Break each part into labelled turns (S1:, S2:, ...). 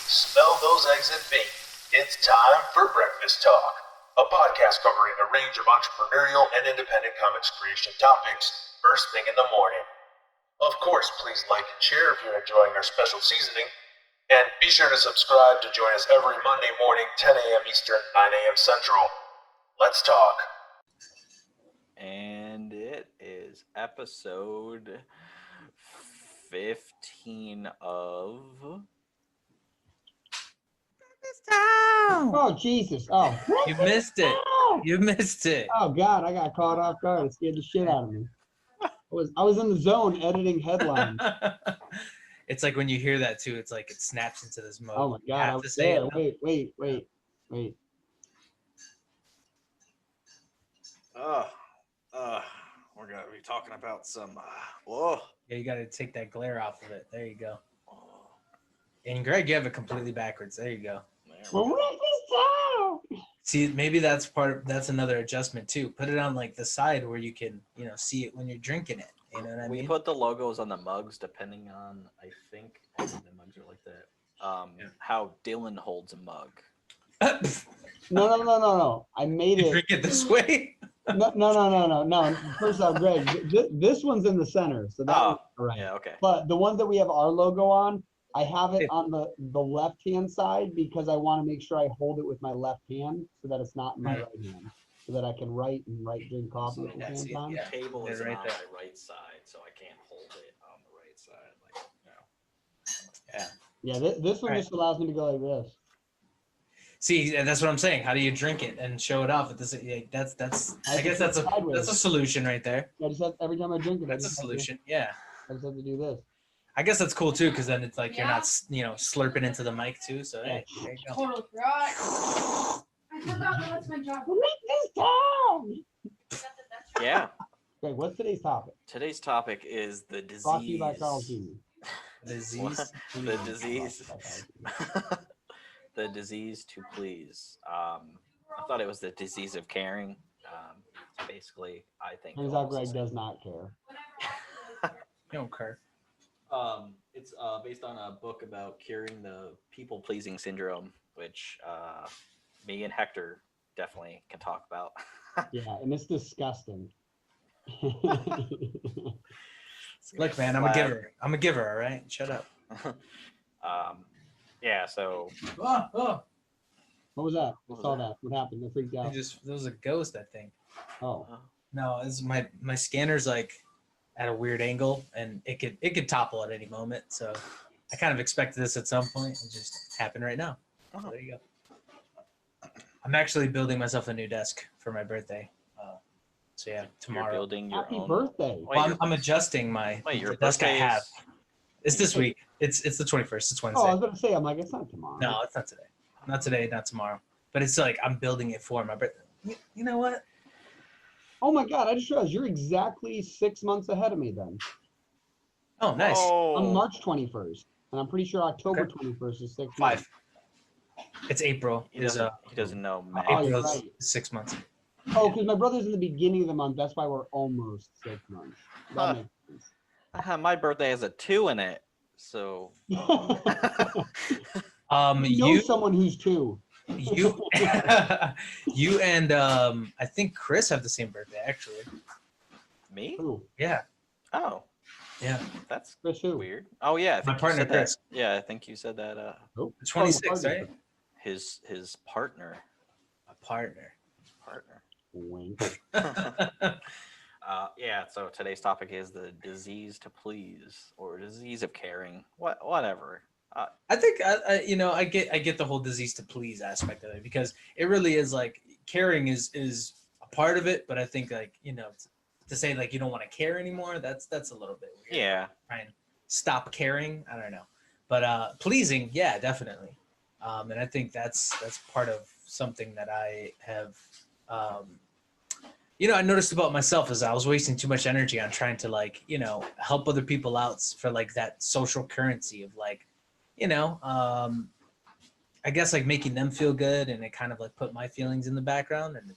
S1: Smell those eggs and bacon. It's time for Breakfast Talk, a podcast covering a range of entrepreneurial and independent comics creation topics first thing in the morning. Of course, please like and share if you're enjoying our special seasoning. And be sure to subscribe to join us every Monday morning, 10 a.m. Eastern, 9 a.m. Central. Let's talk.
S2: And it is episode 15 of
S3: Oh, Jesus. Oh.
S4: You missed it. You missed it.
S3: Oh, God. I got caught off guard. It scared the shit out of me. I was in the zone editing headlines.
S4: It's like when you hear that too, it's like it snaps into this mode.
S3: Oh, my
S4: You
S3: God.
S4: have
S3: I
S4: to
S3: was
S4: say
S3: there.
S4: it.
S3: Wait.
S2: we're going to be talking about some, whoa.
S4: Yeah, you got to take that glare off of it. There you go. And Greg, you have it completely backwards. There you go. See, maybe that's another adjustment too. Put it on like the side where you can, see it when you're drinking it. You know what I mean?
S2: We put the logos on the mugs depending on, I think, the mugs are like that. How Dylan holds a mug.
S3: No. I made
S4: You
S3: it.
S4: drink it this way?
S3: No. First off, Greg, this one's in the center. So that's right.
S2: Yeah, okay.
S3: But the ones that we have our logo on, I have it on the left-hand side because I want to make sure I hold it with my left hand so that it's not in my right hand, so that I can write drink coffee at the same time.
S2: The table is
S4: right
S2: on
S4: there.
S2: my right side, so I can't hold it on the right side.
S4: Yeah.
S3: Yeah, this one
S4: Right.
S3: just allows me to go like this.
S4: See, and that's what I'm saying. How do you drink it and show it off? That's I guess that's a solution right there.
S3: I just have, every time I drink it,
S4: That's a solution. Yeah.
S3: I just have to do this.
S4: I guess that's cool too, because then it's like you're not, slurping into the mic too. So hey, there you go.
S5: Totally right. I forgot that's my job.
S2: Yeah.
S3: Okay, what's today's topic?
S2: Today's topic is the disease.
S3: Brought to you by Carl Jr.
S4: Disease.
S2: The disease. The disease to please. I thought it was the disease of caring. Basically, I think.
S3: Turns out Greg does not care.
S4: You don't care.
S2: It's based on a book about curing the people-pleasing syndrome, which me and Hector definitely can talk about.
S3: Yeah, and it's disgusting.
S4: Look, man, I'm a giver. I'm a giver. All right, shut up.
S2: Yeah. So.
S3: What was that? I saw that. What happened? I freaked out.
S4: There was a ghost, I think.
S3: Oh.
S4: No, it's my scanner's like at a weird angle, and it could topple at any moment. So I kind of expected this at some point. It just happened right now. So there you go. I'm actually building myself a new desk for my birthday. So yeah, tomorrow.
S2: You're building your
S3: Happy
S2: own.
S3: birthday.
S4: Well, I'm adjusting the desk I have. It's this week. It's the 21st. It's Wednesday.
S3: Oh, I was going to say, I'm like, it's not tomorrow.
S4: No, it's not today. Not today, not tomorrow. But it's like I'm building it for my birthday. You know what?
S3: Oh my God, I just realized you're exactly 6 months ahead of me then.
S4: Oh, nice.
S3: I'm March 21st, and I'm pretty sure October 21st is 6 months.
S4: 5. It's April.
S2: He doesn't know math.
S3: Oh, you're
S4: April's
S3: right.
S4: 6 months.
S3: Oh, because my brother's in the beginning of the month. That's why we're almost 6 months. That makes sense.
S2: My birthday has a 2 in it, so.
S3: You know someone who's 2.
S4: You you and I think Chris have the same birthday actually.
S2: Me?
S3: Who?
S4: Yeah.
S2: Oh,
S4: Yeah.
S2: that's
S3: Chris who?
S2: weird. Oh yeah, I think
S4: My
S2: you
S4: partner
S2: said
S4: Chris.
S2: that. Yeah, I think you said that.
S4: 26, right?
S2: His partner.
S4: A partner.
S3: Wink.
S2: Yeah. So today's topic is the disease to please, or disease of caring. Whatever.
S4: I think I get the whole disease to please aspect of it, because it really is like caring is a part of it, but I think like to say like you don't want to care anymore, that's a little bit weird.
S2: Yeah.
S4: Try and stop caring. I don't know, but pleasing, yeah, definitely. And I think that's part of something that I have. I noticed about myself is I was wasting too much energy on trying to help other people out for like that social currency of like, I guess like making them feel good, and it kind of like put my feelings in the background, and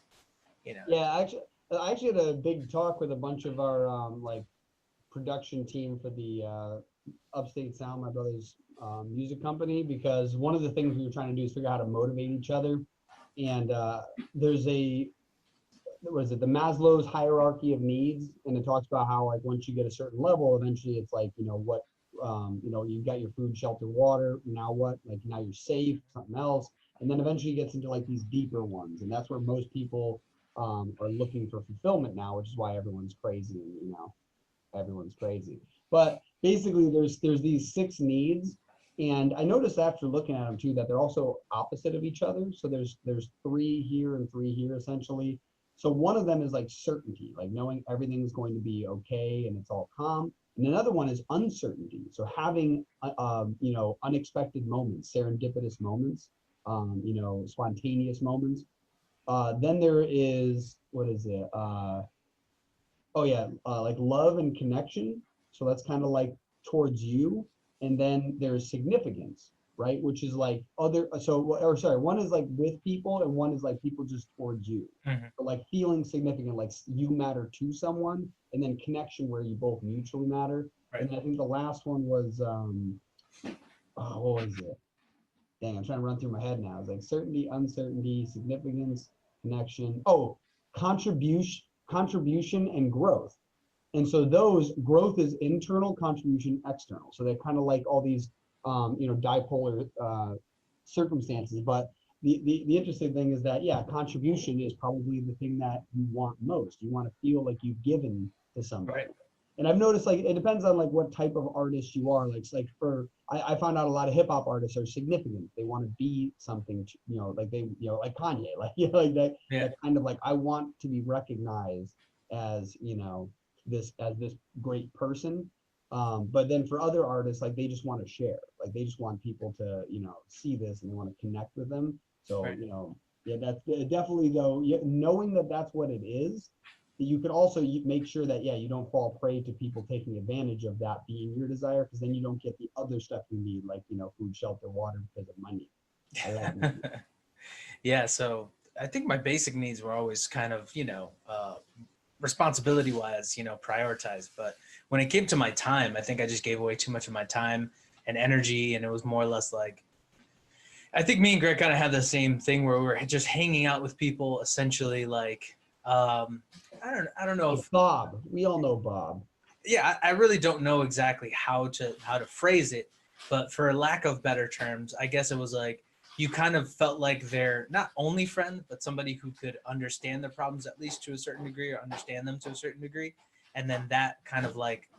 S3: Yeah, I actually had a big talk with a bunch of our production team for the Upstate Sound, my brother's music company, because one of the things we were trying to do is figure out how to motivate each other. And there's what is it, the Maslow's hierarchy of needs, and it talks about how like once you get a certain level, eventually it's like, you know, what you got your food, shelter, water, now what? Like now you're safe, something else. And then eventually it gets into like these deeper ones. And that's where most people are looking for fulfillment now, which is why everyone's crazy, and you know, everyone's crazy. But basically there's these 6 needs. And I noticed after looking at them too, that they're also opposite of each other. So there's 3 here and 3 here essentially. So one of them is like certainty, like knowing everything's going to be okay and it's all calm. And another one is uncertainty. So having, you know, unexpected moments, serendipitous moments, you know, spontaneous moments. Then there is, what is it? Like love and connection. So that's kind of like towards you. And then there's significance, right? Which is like one is like with people and one is like people just towards you.
S4: Mhm.
S3: So like feeling significant, like you matter to someone, and then connection where you both mutually matter.
S4: Right.
S3: And I think the last one was, what was it? Dang, I'm trying to run through my head now. It's like certainty, uncertainty, significance, connection. Oh, contribution and growth. And so those growth is internal, contribution external. So they're kind of like all these, you know, dipolar circumstances. But the interesting thing is that, yeah, contribution is probably the thing that you want most. You want to feel like you've given to somebody.
S4: Right.
S3: And I've noticed like it depends on like what type of artist you are. Like I found out a lot of hip hop artists are significant. They want to be something, you know, like they, you know, like Kanye, like, you know, like that,
S4: Yeah.
S3: that kind of like, I want to be recognized as, you know, this great person. But then for other artists, like they just want to share, like they just want people to, you know, see this and they want to connect with them. So,
S4: Right.
S3: you know, yeah, that's definitely though, knowing that that's what it is, you can also make sure that, yeah, you don't fall prey to people taking advantage of that being your desire, because then you don't get the other stuff you need, like, you know, food, shelter, water, because of money. I like money.
S4: Yeah, so I think my basic needs were always kind of, you know, responsibility wise, you know, prioritized. But when it came to my time, I think I just gave away too much of my time and energy. And it was more or less like, I think me and Greg kind of had the same thing where we were just hanging out with people, essentially like, I don't know if
S3: Bob, we all know Bob.
S4: yeah, I really don't know exactly how to phrase it, but for lack of better terms, I guess it was like you kind of felt like they're not only friend, but somebody who could understand their problems at least to a certain degree, or understand them to a certain degree, and then that kind of like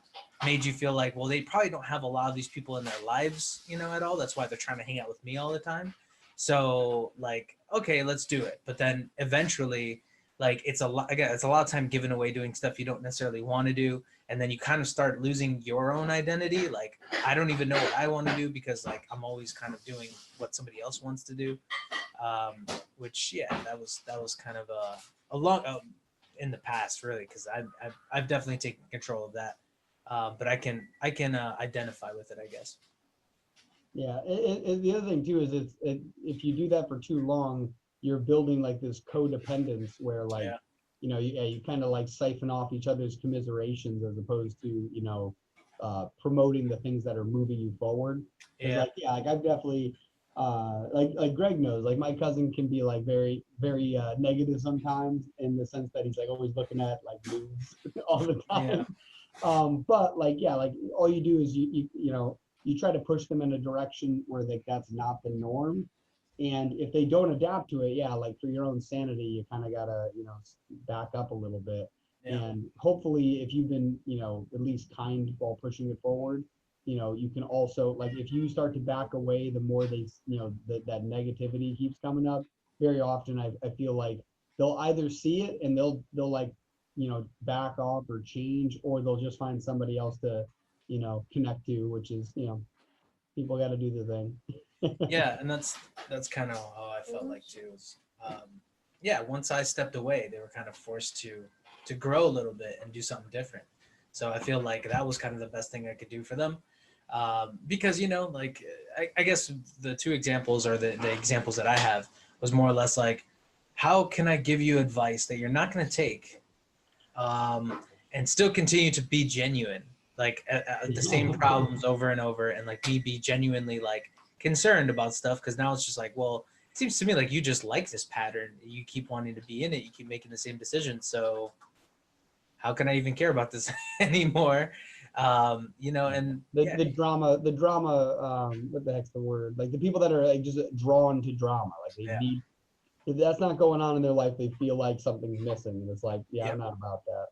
S4: made you feel like, well, they probably don't have a lot of these people in their lives, you know, at all. That's why they're trying to hang out with me all the time. So like, okay, let's do it. But then eventually, like it's a lot of time given away doing stuff you don't necessarily want to do, and then you kind of start losing your own identity. Like I don't even know what I want to do, because like I'm always kind of doing what somebody else wants to do, which yeah, that was kind of a long in the past, really, because I've definitely taken control of that, but I can identify with it, I guess.
S3: Yeah, the other thing too is if you do that for too long, you're building like this codependence where like,
S4: Yeah.
S3: you know, you kind of like siphon off each other's commiserations as opposed to, you know, promoting the things that are moving you forward. 'Cause,
S4: Yeah.
S3: like, yeah, like I've definitely, like Greg knows, like my cousin can be like very, very negative sometimes, in the sense that he's like always looking at like news all the time. But like, yeah, like all you do is you know, you try to push them in a direction where like that's not the norm. And if they don't adapt to it, yeah, like for your own sanity, you kind of gotta, you know, back up a little bit.
S4: Yeah.
S3: And hopefully if you've been, you know, at least kind while pushing it forward, you know, you can also, like, if you start to back away, the more they, you know, that negativity keeps coming up, very often I feel like they'll either see it and they'll like, you know, back off or change, or they'll just find somebody else to, you know, connect to, which is, you know, people got to do the thing.
S4: Yeah, and that's kind of how I felt like too. Yeah, once I stepped away, they were kind of forced to grow a little bit and do something different. So I feel like that was kind of the best thing I could do for them, because, you know, like I guess the two examples, or the examples that I have, was more or less like, how can I give you advice that you're not going to take, and still continue to be genuine? like the same problems over and over, and like me be genuinely like concerned about stuff, because now it's just like, well, it seems to me like you just like this pattern. You keep wanting to be in it. You keep making the same decisions. So how can I even care about this anymore? You know, and
S3: The drama, what the heck's the word? Like the people that are like just drawn to drama, like they
S4: Yeah.
S3: need, if that's not going on in their life, they feel like something's missing. And it's like, yeah,
S4: Yep.
S3: I'm not about that.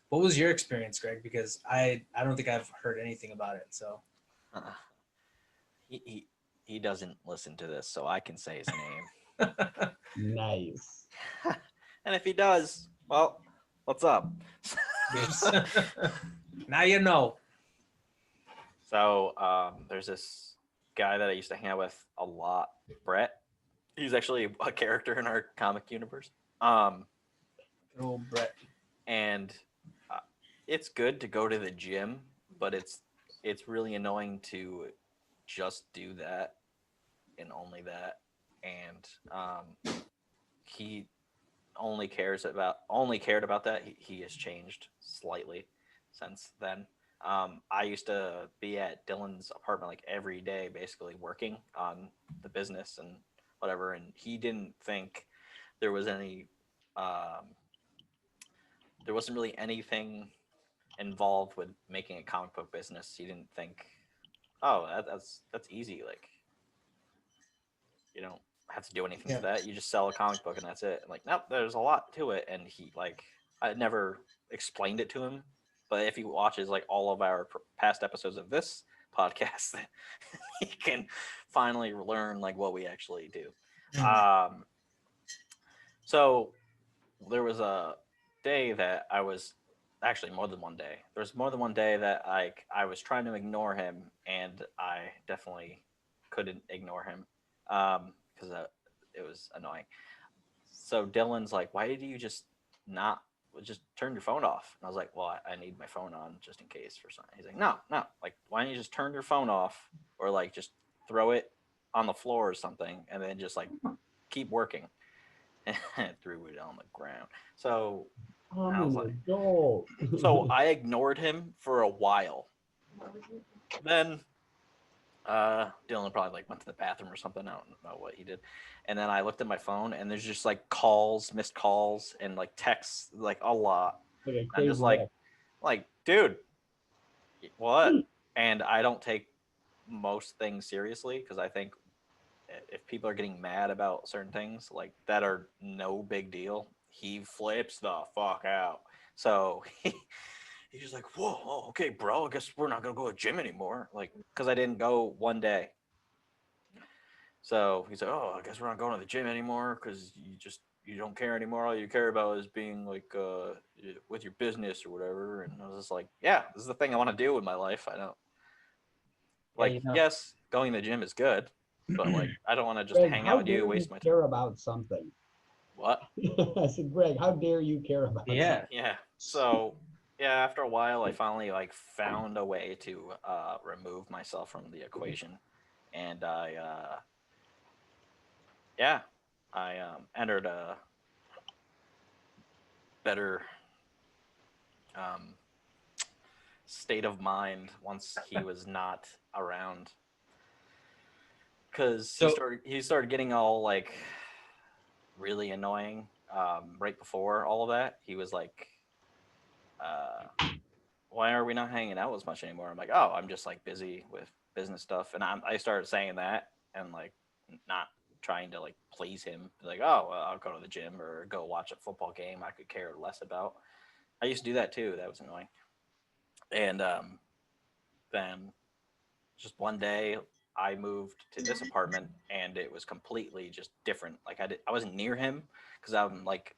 S4: What was your experience, Greg? Because I don't think I've heard anything about it. So
S2: He doesn't listen to this, so I can say his name.
S3: Nice.
S2: And if he does, well, what's up?
S4: now you know.
S2: So there's this guy that I used to hang out with a lot, Brett. He's actually a character in our comic universe.
S4: Good old Brett.
S2: And it's good to go to the gym, but it's really annoying to just do that and only that. And he only cared about that. He has changed slightly since then. I used to be at Dylan's apartment like every day, basically working on the business and whatever, and he didn't think there was any there wasn't really anything involved with making a comic book business. He didn't think, oh, that's easy, like you don't have to do anything
S4: Yeah.
S2: to that. You just sell a comic book and that's it. I'm like, nope, there's a lot to it. And he like, I never explained it to him, but if he watches like all of our past episodes of this podcast, he can finally learn like what we actually do. So there was a day that I was actually more than one day. There was more than one day that I was trying to ignore him, and I definitely couldn't ignore him because it was annoying. So Dylan's like, "Why did you just not just turn your phone off?" And I was like, "Well, I need my phone on just in case for something." He's like, "No, like why don't you just turn your phone off or like just throw it on the floor or something, and then just like keep working." And threw it on the ground. So I was like, so I ignored him for a while. Then Dylan probably like went to the bathroom or something. I don't know what he did. And then I looked at my phone and there's just like calls, missed calls, and like texts, like a lot. I'm just like, dude, what? And I don't take most things seriously because I think if people are getting mad about certain things like that are no big deal, he flips the fuck out. So he's just like, whoa, okay, bro, I guess we're not gonna go to the gym anymore. Like, because I didn't go one day. So he's like, oh, I guess we're not going to the gym anymore because you don't care anymore. All you care about is being like with your business or whatever. And I was just like, yeah, this is the thing I want to do with my life. I don't like, yes, going to the gym is good, but like, I don't want to just hang out with you, waste my time.
S3: Care about something.
S2: What?
S3: I said, Greg, how dare you care about something?
S2: Yeah. So yeah, after a while, I finally like found a way to remove myself from the equation, and I entered a better state of mind once he was not around, because he started getting all like really annoying right before all of that. He was like, why are we not hanging out as much anymore? I'm like, oh, I'm just like busy with business stuff. And I started saying that and like not trying to like please him. Like, oh, well, I'll go to the gym or go watch a football game I could care less about. I used to do that too. That was annoying. And then just one day I moved to this apartment and it was completely just different. Like I wasn't near him because I'm like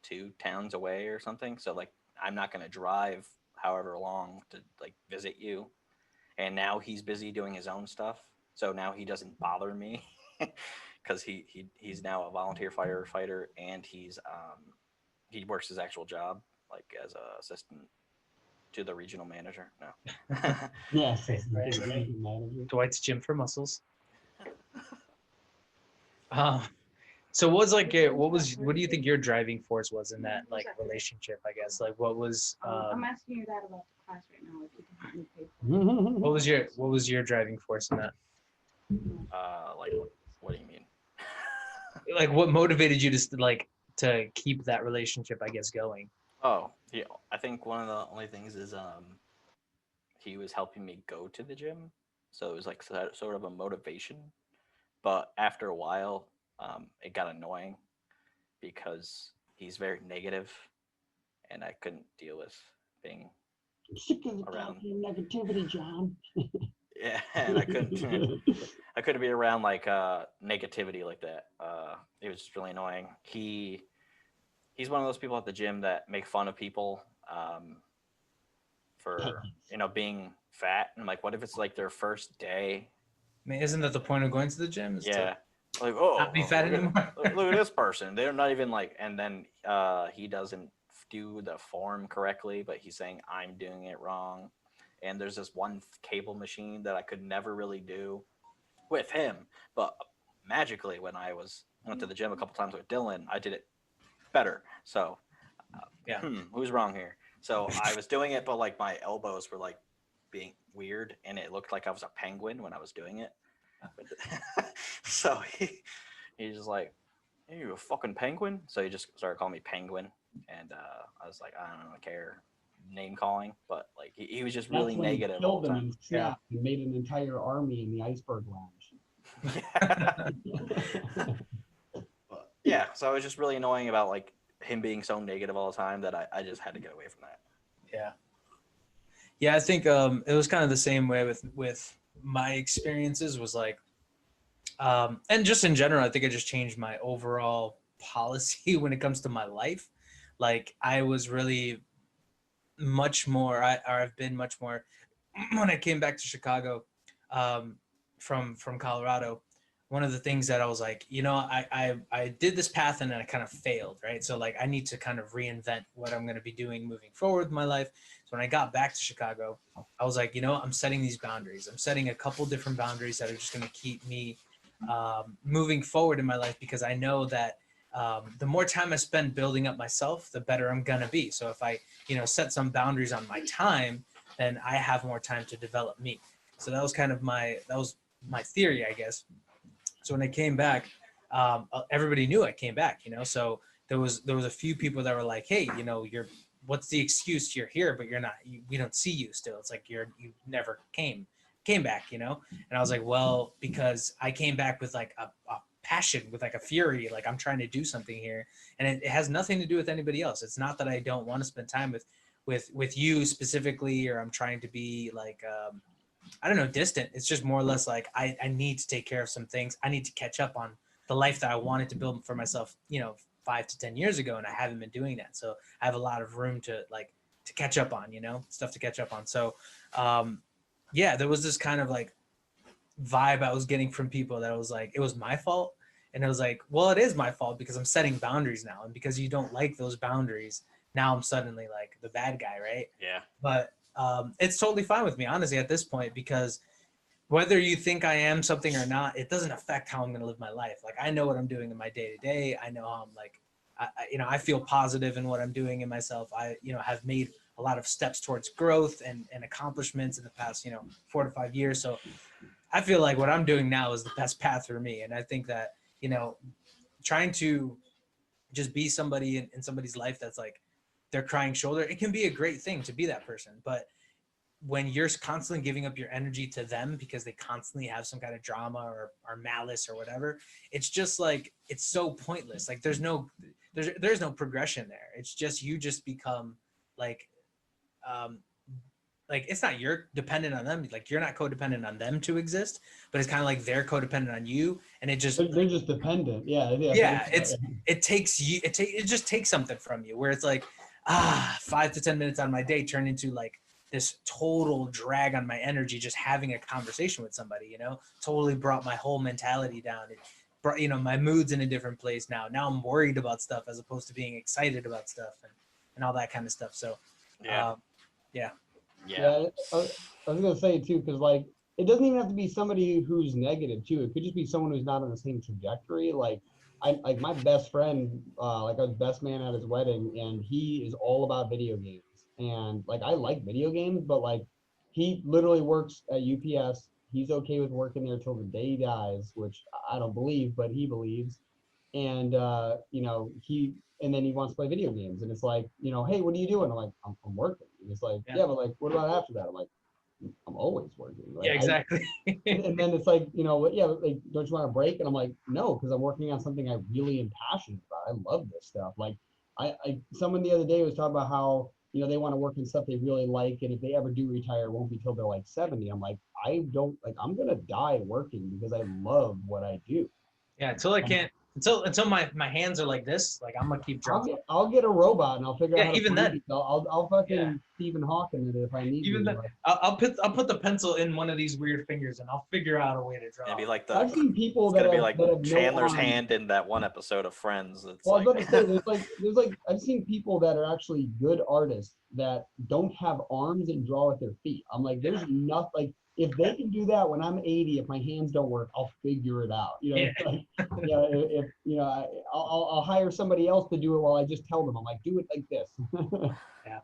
S2: 2 towns away or something. So like I'm not going to drive however long to like visit you. And now he's busy doing his own stuff. So now he doesn't bother me because he's now a volunteer firefighter and he works his actual job like as an assistant to the regional manager. No.
S3: Yes.
S4: Dwight's Gym for Muscles. So what do you think your driving force was in that like relationship, I guess? Like what was
S5: I'm asking your dad about the class right now. If you can help me pay for it.
S4: what was your driving force in that?
S2: Like what do you mean?
S4: Like what motivated you to keep that relationship, I guess, going?
S2: Oh, yeah. I think one of the only things is he was helping me go to the gym, so it was like sort of a motivation. But after a while, it got annoying because he's very negative, and I couldn't deal with being
S3: I'm sick of the
S2: Around.
S3: goddamn negativity, John.
S2: yeah, and I couldn't be around like negativity like that. It was just really annoying. He's one of those people at the gym that make fun of people for being fat. And I'm like, what if it's like their first day?
S4: I mean, isn't that the point of going to the gym? Is
S2: Yeah.
S4: to
S2: Like,
S4: not be fat
S2: look
S4: anymore.
S2: look at this person. They're not even like, and then he doesn't do the form correctly, but he's saying I'm doing it wrong. And there's this one cable machine that I could never really do with him, but magically when I went to the gym a couple times with Dylan, I did it better. So
S4: Yeah.
S2: Who's wrong here? So I was doing it, but like my elbows were like being weird, and it looked like I was a penguin when I was doing it. So he's just like, hey, you a fucking penguin? So he just started calling me penguin, and I was like, I don't care, name calling, but like he was just really
S3: That's when he
S2: negative all
S3: killed
S2: the
S3: them
S2: time.
S3: and snapped and made an entire army in the Iceberg Lounge.
S2: Yeah, so it was just really annoying about like him being so negative all the time that I just had to get away from that.
S4: Yeah, I think it was kind of the same way with my experiences was like, and just in general, I think I just changed my overall policy when it comes to my life. Like I was really much more, I've been much more when I came back to Chicago from Colorado. One of the things that I was like, I did this path and then I kind of failed, right? So like I need to kind of reinvent what I'm going to be doing moving forward with my life. So when I got back to Chicago, I was like, I'm setting these boundaries. I'm setting a couple different boundaries that are just going to keep me moving forward in my life, because I know that the more time I spend building up myself, the better I'm going to be. So if I, set some boundaries on my time, then I have more time to develop me. So that was kind of my theory, I guess. So when I came back, everybody knew I came back, so there was a few people that were like, hey, what's the excuse you're here, but you're not, we don't see you still. It's like you never came back, and I was like, well, because I came back with like a passion, with like a fury, like I'm trying to do something here, and it has nothing to do with anybody else. It's not that I don't want to spend time with you specifically, or I'm trying to be like I don't know, distant. It's just more or less like I need to take care of some things. I need to catch up on the life that I wanted to build for myself, 5 to 10 years ago, and I haven't been doing that. So I have a lot of room to catch up on, stuff to catch up on. So yeah, there was this kind of like vibe I was getting from people that was like, it was my fault. And it was like, well, it is my fault because I'm setting boundaries now. And because you don't like those boundaries, now I'm suddenly like the bad guy, right?
S2: Yeah.
S4: But it's totally fine with me, honestly, at this point, because whether you think I am something or not, it doesn't affect how I'm going to live my life. Like, I know what I'm doing in my day to day. I know how I'm like, I feel positive in what I'm doing in myself. I, have made a lot of steps towards growth and accomplishments in the past, 4 to 5 years. So I feel like what I'm doing now is the best path for me. And I think that, trying to just be somebody in somebody's life that's like their crying shoulder, it can be a great thing to be that person. But when you're constantly giving up your energy to them because they constantly have some kind of drama or malice or whatever, it's just like, it's so pointless. Like there's no progression there. It's just, you just become like it's not you're dependent on them. Like you're not codependent on them to exist, but it's kind of like they're codependent on you. And it just,
S3: They're just dependent. Yeah.
S4: it just takes something from you where it's like, 5 to 10 minutes out of my day turn into like this total drag on my energy, just having a conversation with somebody, totally brought my whole mentality down. It brought, my mood's in a different place now. Now I'm worried about stuff as opposed to being excited about stuff and all that kind of stuff. So,
S2: Yeah.
S3: I was gonna say too, because like it doesn't even have to be somebody who's negative too. It could just be someone who's not on the same trajectory. Like I like my best friend, like I was best man at his wedding, and he is all about video games. And like I like video games, but like he literally works at UPS. He's okay with working there till the day he dies, which I don't believe, but he believes. And you know, and then he wants to play video games, and it's like, you know, hey, what are you doing? I'm like, I'm working. And it's like,
S4: Yeah.
S3: yeah, but like, what about after that? I'm like, I'm always working. Like,
S4: Yeah, exactly.
S3: and then it's like, you know, yeah, like, don't you want a break? And I'm like, no, because I'm working on something I really am passionate about. I love this stuff. Like, someone the other day was talking about how, you know, they want to work on stuff they really like, and if they ever do retire, it won't be till they're like 70. I'm like, I don't like, I'm gonna die working because I love what I do.
S4: Yeah, until I can't, until my hands are like this, like I'm gonna keep drawing.
S3: I'll get a robot and I'll figure out
S4: Yeah,
S3: how to
S4: even
S3: breathe
S4: then.
S3: it. I'll fucking
S4: Yeah.
S3: Stephen Hawking it if I need
S4: Even
S3: to.
S4: then,
S3: Like,
S4: I'll put the pencil in one of these weird fingers, and I'll figure out a way to draw.
S2: It'd be like
S3: I've
S2: the
S3: seen people
S2: it's
S3: that
S2: gonna be
S3: have,
S2: like
S3: that have no
S2: Chandler's
S3: arms.
S2: hand in that one episode of Friends. It's
S3: Well, I was
S2: like
S3: about to say, there's like I've seen people that are actually good artists that don't have arms and draw with their feet. I'm like, there's enough. Like, if they can do that when I'm 80, if my hands don't work, I'll figure it out. You know,
S4: Yeah.
S3: like, you know, if you know, I'll hire somebody else to do it while I just tell them. I'm like, do it like this.
S4: Yeah.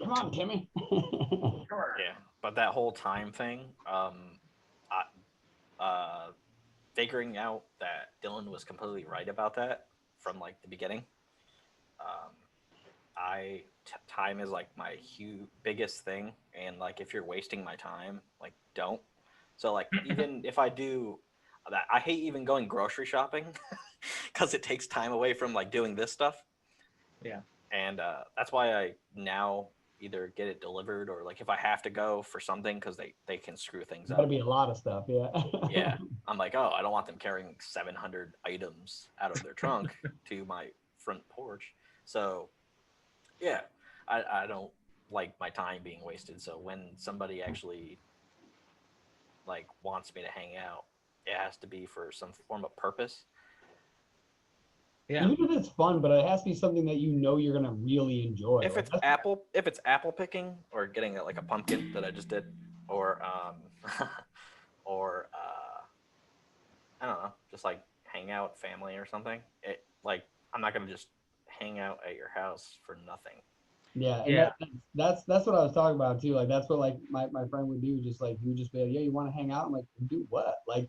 S3: Come on, Timmy.
S2: yeah, but that whole time thing, figuring out that Dylan was completely right about that from like the beginning. Time is like my biggest thing, and like if you're wasting my time, like don't. So like even if I do that, I hate even going grocery shopping because it takes time away from like doing this stuff.
S4: Yeah.
S2: And that's why I now either get it delivered or like if I have to go for something because they can screw things
S3: Gotta
S2: up.
S3: be a lot of stuff, yeah.
S2: Yeah, I'm like, oh, I don't want them carrying 700 items out of their trunk to my front porch. So, yeah, I don't like my time being wasted. So when somebody actually like wants me to hang out, it has to be for some form of purpose.
S4: Yeah.
S3: Even if it's fun, but it has to be something that you know you're gonna really enjoy.
S2: If
S3: Like,
S2: it's apple picking or getting like a pumpkin that I just did, or or I don't know, just like hang out family or something. It like I'm not gonna just hang out at your house for nothing.
S3: yeah, and
S4: Yeah.
S3: that's what I was talking about too. Like that's what like my friend would do. Just like he would just be like, yeah, you want to hang out? I'm like, do what? Like,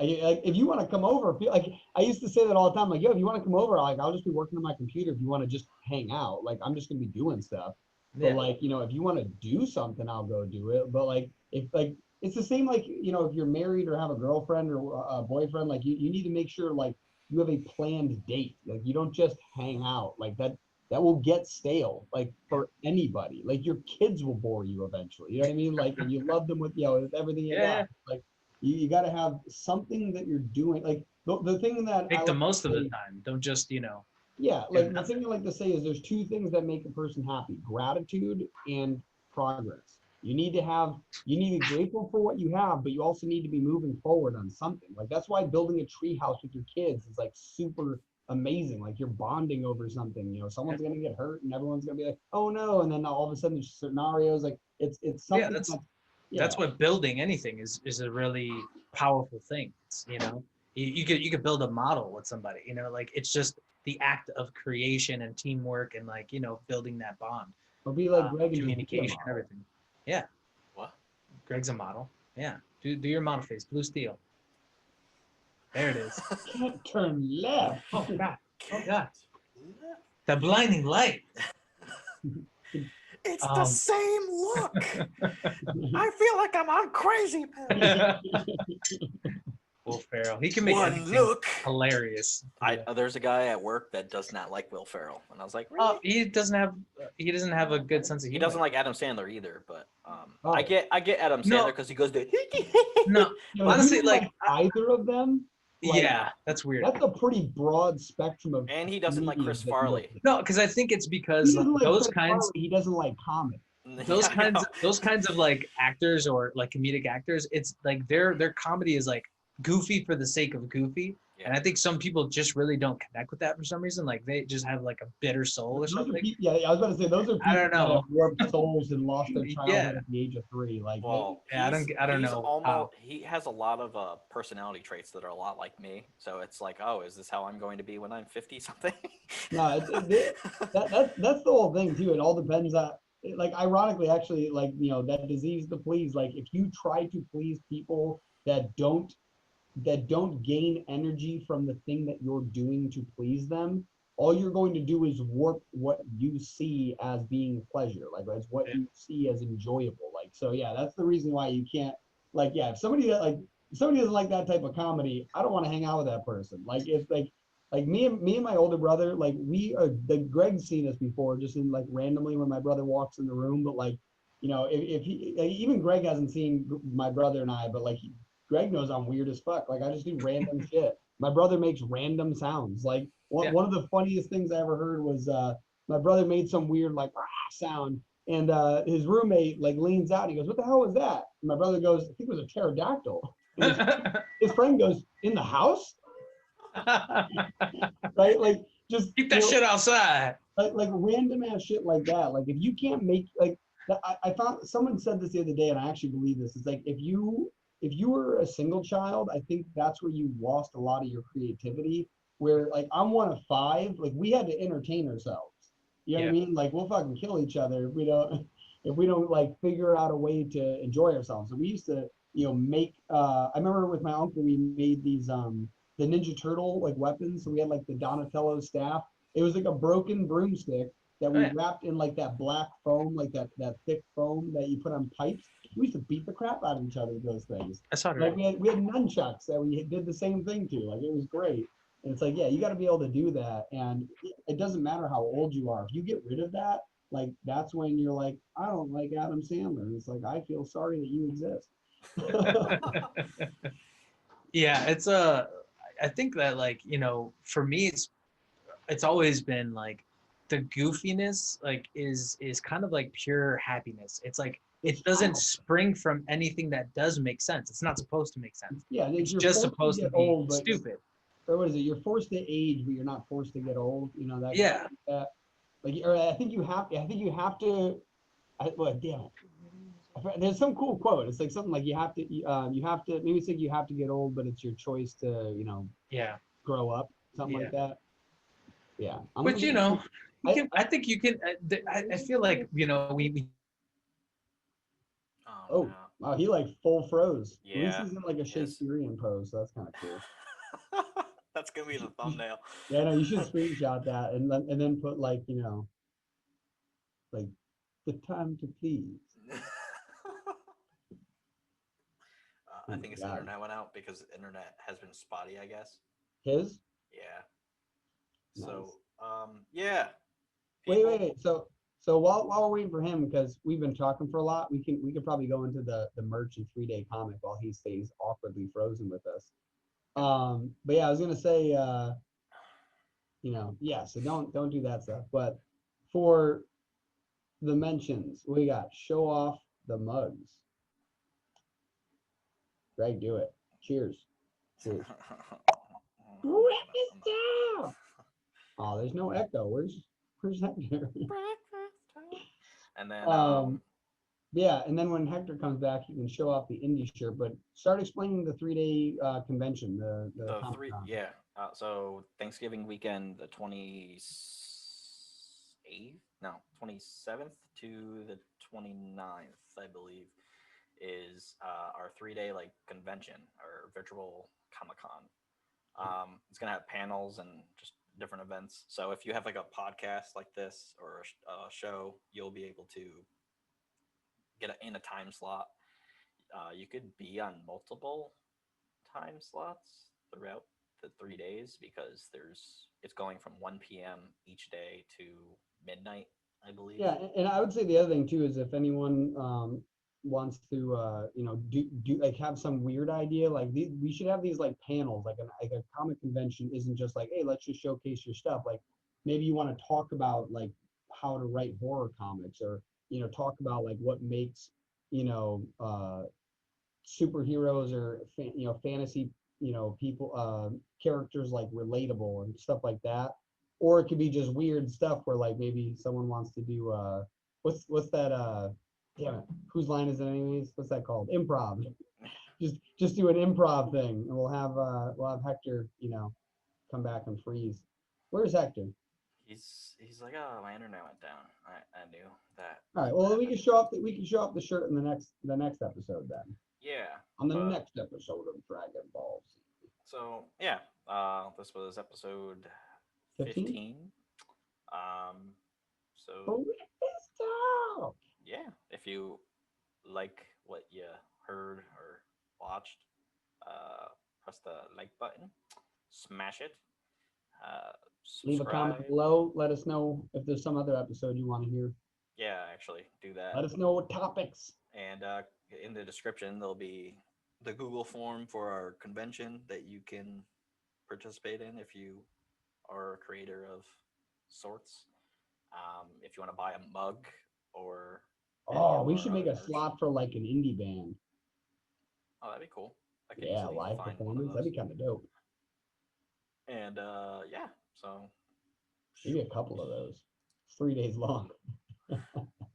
S3: like if you want to come over, like I used to say that all the time. Like, yo, if you want to come over, like I'll just be working on my computer. If you want to just hang out, like I'm just gonna be doing stuff. But
S4: Yeah.
S3: like, you know, if you want to do something, I'll go do it. But like, if like it's the same like, you know, if you're married or have a girlfriend or a boyfriend, like you need to make sure like you have a planned date. Like you don't just hang out like that. That will get stale, like for anybody. Like your kids will bore you eventually. You know what I mean? Like if you love them with, you know, with everything you
S4: Yeah.
S3: got. Like you got to have something that you're doing. Like the thing that I
S4: Make the
S3: like
S4: most
S3: to
S4: of the
S3: say-
S4: time. Don't just,
S3: yeah,
S4: do
S3: like the thing I like to say is there's two things that make a person happy: gratitude and progress. You need to be grateful for what you have, but you also need to be moving forward on something. Like that's why building a tree house with your kids is like super amazing. Like you're bonding over something. You know, someone's gonna get hurt and everyone's gonna be like, oh no, and then all of a sudden there's scenarios like it's something
S4: that's what building anything is a really powerful thing. It's, you could build a model with somebody, like it's just the act of creation and teamwork and like, building that bond,
S3: or be like Greg and just be a
S4: communication,
S3: model.
S4: everything. Yeah.
S2: What?
S4: Greg's a model. Yeah. Do your model face, blue steel. There it is.
S3: Can't turn left.
S4: Oh God. Oh God. The blinding light.
S2: It's the same look. I feel like I'm on crazy pills.
S4: Will Ferrell. He can make
S2: One
S4: anything
S2: look.
S4: hilarious.
S2: There's a guy at work that does not like Will Ferrell, and I was like,
S4: Oh,
S2: really?
S4: he doesn't have a good sense of
S2: He
S4: humor.
S2: doesn't like Adam Sandler either, but
S3: Oh.
S2: I get Adam Sandler
S4: No.
S2: because he goes to
S4: No.
S3: You know,
S4: Honestly,
S3: if you
S4: like,
S3: either of them, like,
S4: yeah, that's weird.
S3: that's a pretty broad spectrum of.
S2: and he doesn't like Chris
S3: comedians that you
S2: Farley.
S3: look at.
S4: No, because I think it's
S3: He
S4: because
S3: doesn't like
S4: those
S3: Chris
S4: kinds
S3: Farley, he doesn't like comedy.
S4: those
S2: I know.
S4: kinds of like actors or like comedic actors, it's like their comedy is like goofy for the sake of goofy,
S2: Yeah.
S4: And I think some people just really don't connect with that for some reason. Like they just have like a bitter soul or
S3: Those are
S4: something.
S3: yeah, I was about to say those are people
S4: I don't
S3: that have
S4: know.
S3: warped souls and lost their
S4: Yeah.
S3: childhood at the age of 3. Like,
S2: Well,
S4: Yeah, I don't
S2: he's
S4: know
S2: almost
S4: how.
S2: he has a lot of personality traits that are a lot like me. So it's like, oh, is this how I'm going to be when I'm 50 something?
S3: no, that's the whole thing too. It all depends on, like, ironically, actually, like, that disease to please. Like, if you try to please people that don't gain energy from the thing that you're doing to please them, all you're going to do is warp what you see as being pleasure, like as what you see as enjoyable. Like, so yeah, that's the reason why you can't, like, yeah, if somebody doesn't like that type of comedy, I don't want to hang out with that person. Like, if like me and my older brother, like, we are, the Greg's seen us before, just in like randomly when my brother walks in the room, but like, if he, like, even Greg hasn't seen my brother and I, but like, Greg knows I'm weird as fuck. Like, I just do random shit. My brother makes random sounds. Like,
S4: Yeah.
S3: one of the funniest things I ever heard was my brother made some weird like "rah" sound, and his roommate like leans out. And he goes, "What the hell was that?" And my brother goes, "I think it was a pterodactyl." And his friend goes, "In the house?" Right? Like, just
S4: Keep that shit outside.
S3: like random ass shit like that. Like, if you can't make like I found someone said this the other day, and I actually believe this. It's like, if you were a single child, I think that's where you lost a lot of your creativity. Where, like, I'm one of 5, like, we had to entertain ourselves. You know what I mean? Like, we'll fucking kill each other if we don't if we don't like figure out a way to enjoy ourselves. So we used to, make I remember with my uncle we made these the Ninja Turtle like weapons. So we had like the Donatello staff. It was like a broken broomstick that
S4: Oh,
S3: we
S4: yeah.
S3: wrapped in like that black foam, like that thick foam that you put on pipes. We used to beat the crap out of each other with those things.
S4: I saw it.
S3: Like, we had nunchucks that we did the same thing to. Like, it was great. And it's like, yeah, you got to be able to do that. And it doesn't matter how old you are. If you get rid of that, like, that's when you're like, I don't like Adam Sandler. And it's like, I feel sorry that you exist.
S4: Yeah, it's I think that, like, for me it's always been like the goofiness like is kind of like pure happiness. It's like
S3: It's
S4: it doesn't
S3: child.
S4: spring from anything that does make sense. It's not supposed to make sense.
S3: Yeah,
S4: It's
S3: you're
S4: just
S3: forced
S4: supposed to
S3: get
S4: be
S3: old, but
S4: stupid.
S3: or what is it? You're forced to age, but you're not forced to get old. That.
S4: Yeah.
S3: That. Like, or I think you have. I think you have to. Well, damn it. There's some cool quote. It's like something like you have to. You have to. Maybe it's like you have to get old, but it's your choice to.
S4: Yeah.
S3: Grow up. Something
S4: Yeah.
S3: like that. Yeah.
S4: Which I think you can. I feel like we
S3: Oh,
S2: no.
S3: wow, he like full froze. At least
S2: Yeah,
S3: he's in like a
S2: he is.
S3: Shakespearean pose, so that's kind of cool.
S2: That's gonna be the thumbnail.
S3: Yeah, no, you should screenshot that and then put like, like the time to please.
S2: I
S3: Oh
S2: think
S3: my
S2: his
S3: God.
S2: internet went out because the internet has been spotty, I guess.
S3: His?
S2: Yeah.
S3: Nice.
S2: So, yeah.
S3: Wait. So while we're waiting for him, because we've been talking for a lot, we could probably go into the merch and 3-day comic while he stays awkwardly frozen with us. But yeah, I was gonna say, yeah, so don't do that stuff. But for the mentions, we got show off the mugs. Greg, do it. Cheers. Cheers. Breakfast time. Oh, there's no echo. Where's Hector?
S2: And then,
S3: Yeah, and then when Hector comes back, you can show off the indie shirt. But start explaining the 3-day convention. The
S2: three,
S3: Comic-Con.
S2: yeah. So Thanksgiving weekend, the 28th, no, 27th to the 29th, I believe, is our 3-day like convention or virtual Comic-Con. It's gonna have panels and just different events. So if you have like a podcast like this or a show, you'll be able to get in a time slot. You could be on multiple time slots throughout the 3 days because it's going from 1 p.m. each day to midnight, I believe.
S3: Yeah, and I would say the other thing too is if anyone wants to do like have some weird idea, like we should have these like panels, like a comic convention isn't just like, hey, let's just showcase your stuff. Like, maybe you want to talk about like how to write horror comics, or talk about like what makes superheroes or fantasy people, characters like relatable and stuff like that. Or it could be just weird stuff where like maybe someone wants to do what's that damn it, whose line is it anyways? What's that called? Improv. Just do an improv thing, and we'll have Hector, come back and freeze. Where's Hector?
S2: He's like, oh, my internet went down. I knew that.
S3: All right, well then we can show off the shirt in the next episode then.
S2: Yeah.
S3: On the
S2: but-
S3: next episode of Dragon Ball Z.
S2: So yeah, this was episode
S3: 15?
S2: 15. So
S3: Breakfast Talk.
S2: yeah, if you like what you heard or watched, press the like button, smash it,
S3: Leave a comment
S2: subscribe.
S3: below. Let us know if there's some other episode you want to hear.
S2: Yeah, actually do that.
S3: Let us know what topics.
S2: And in the description, there'll be the Google form for our convention that you can participate in if you are a creator of sorts. If you want to buy a mug or any
S3: Oh,
S2: of
S3: we
S2: our
S3: should make
S2: other
S3: a
S2: merch.
S3: slot for like an indie band.
S2: Oh, that'd be cool. I could
S3: Yeah,
S2: easily
S3: live
S2: find one of
S3: performance. That'd be
S2: those.
S3: kind of dope.
S2: And yeah, so
S3: Maybe a couple of those. It's 3 days long.